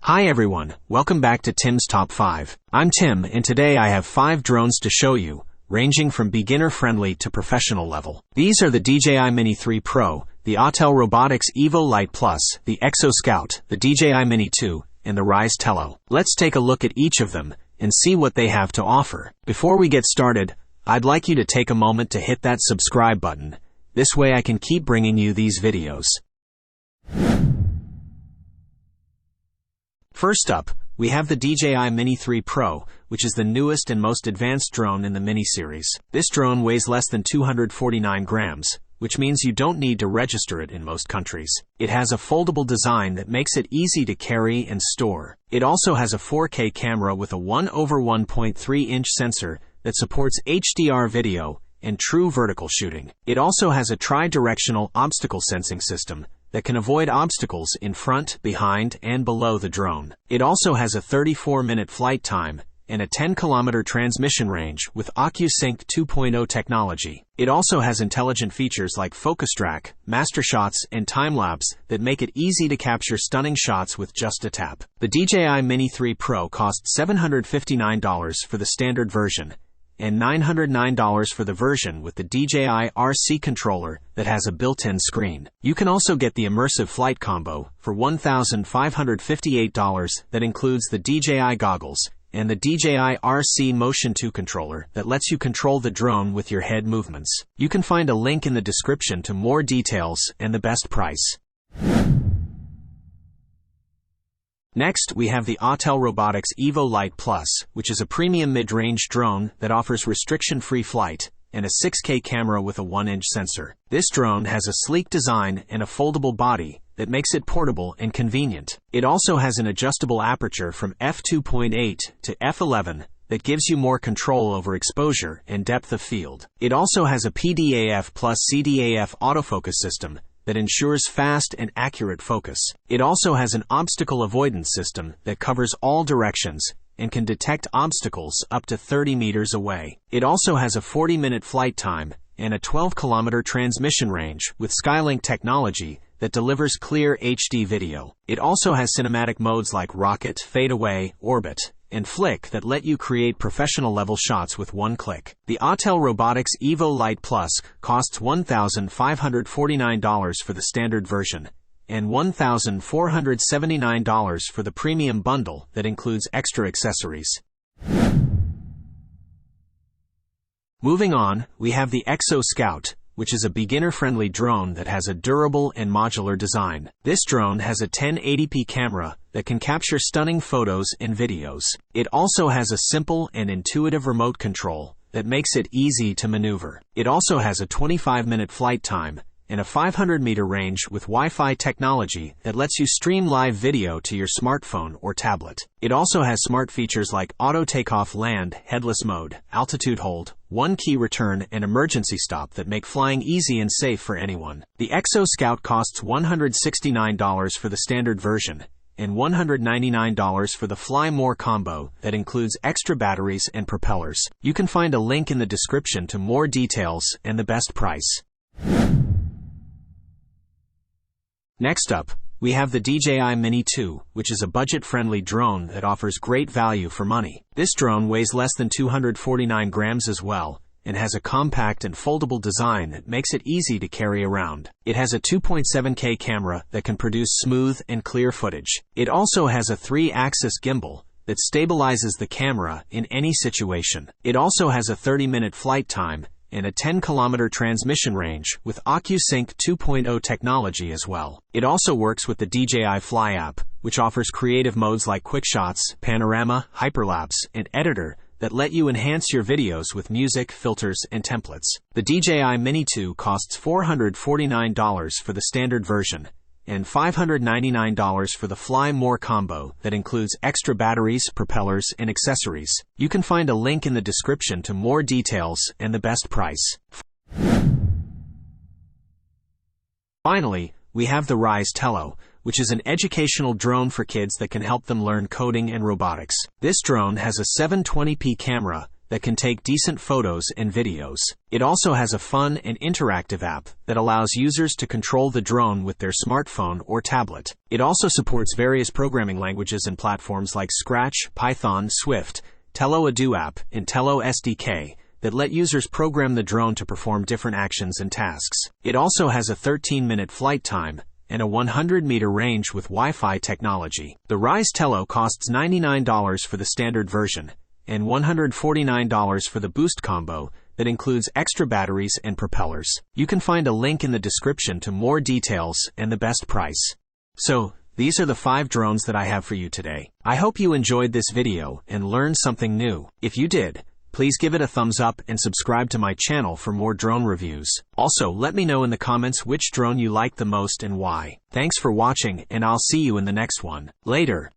Hi everyone, welcome back to Tim's Top 5. I'm Tim, and today I have 5 drones to show you, ranging from beginner-friendly to professional level. These are the DJI Mini 3 Pro, the Autel Robotics Evo Lite Plus, the Exo Scout, the DJI Mini 2, and the Rise Tello. Let's take a look at each of them and see what they have to offer. Before we get started, I'd like you to take a moment to hit that subscribe button. This way I can keep bringing you these videos. First up, we have the DJI Mini 3 Pro, which is the newest and most advanced drone in the Mini series. This drone weighs less than 249 grams, which means you don't need to register it in most countries. It has a foldable design that makes it easy to carry and store. It also has a 4K camera with a 1/1.3-inch sensor that supports HDR video and true vertical shooting. It also has a tri-directional obstacle sensing system that can avoid obstacles in front, behind, and below the drone. It also has a 34-minute flight time and a 10-kilometer transmission range with OcuSync 2.0 technology. It also has intelligent features like focus track, master shots, and time-lapse that make it easy to capture stunning shots with just a tap. The DJI Mini 3 Pro costs $759 for the standard version and $909 for the version with the DJI RC controller that has a built-in screen. You can also get the immersive flight combo for $1,558 that includes the DJI goggles and the DJI RC Motion 2 controller that lets you control the drone with your head movements. You can find a link in the description to more details and the best price. Next, we have the Autel Robotics Evo Lite Plus, which is a premium mid-range drone that offers restriction-free flight and a 6K camera with a 1-inch sensor. This drone has a sleek design and a foldable body that makes it portable and convenient. It also has an adjustable aperture from f2.8 to f11 that gives you more control over exposure and depth of field. It also has a PDAF plus CDAF autofocus system that ensures fast and accurate focus. It also has an obstacle avoidance system that covers all directions and can detect obstacles up to 30 meters away. It also has a 40-minute flight time and a 12-kilometer transmission range with Skylink technology that delivers clear HD video. It also has cinematic modes like rocket, fadeaway, orbit, and flick that let you create professional-level shots with one click. The Autel Robotics Evo Lite Plus costs $1,549 for the standard version and $1,479 for the premium bundle that includes extra accessories. Moving on, we have the Exo Scout, which is a beginner-friendly drone that has a durable and modular design. This drone has a 1080p camera that can capture stunning photos and videos. It also has a simple and intuitive remote control that makes it easy to maneuver. It also has a 25-minute flight time and a 500-meter range with Wi-Fi technology that lets you stream live video to your smartphone or tablet. It also has smart features like auto takeoff land, headless mode, altitude hold, one-key return, and emergency stop that make flying easy and safe for anyone. The Exo Scout costs $169 for the standard version and $199 for the Fly More combo that includes extra batteries and propellers. You can find a link in the description to more details and the best price. Next up, we have the DJI Mini 2, which is a budget-friendly drone that offers great value for money. This drone weighs less than 249 grams as well, and has a compact and foldable design that makes it easy to carry around. It has a 2.7K camera that can produce smooth and clear footage. It also has a 3-axis gimbal that stabilizes the camera in any situation. It also has a 30-minute flight time and a 10-kilometer transmission range with OcuSync 2.0 technology as well. It also works with the DJI Fly app, which offers creative modes like quick shots, panorama, hyperlapse, and editor that let you enhance your videos with music, filters, and templates. The DJI Mini 2 costs $449 for the standard version and $599 for the Fly More combo that includes extra batteries, propellers, and accessories. You can find a link in the description to more details and the best price. Finally, we have the Rise Tello, which is an educational drone for kids that can help them learn coding and robotics. This drone has a 720p camera that can take decent photos and videos. It also has a fun and interactive app that allows users to control the drone with their smartphone or tablet. It also supports various programming languages and platforms like Scratch, Python, Swift, Tello Ado app, and Tello SDK that let users program the drone to perform different actions and tasks. It also has a 13-minute flight time and a 100-meter range with Wi-Fi technology. The Rise Tello costs $99 for the standard version and $149 for the Boost combo that includes extra batteries and propellers. You can find a link in the description to more details and the best price. So, these are the 5 drones that I have for you today. I hope you enjoyed this video and learned something new. If you did, please give it a thumbs up and subscribe to my channel for more drone reviews. Also, let me know in the comments which drone you like the most and why. Thanks for watching, and I'll see you in the next one. Later.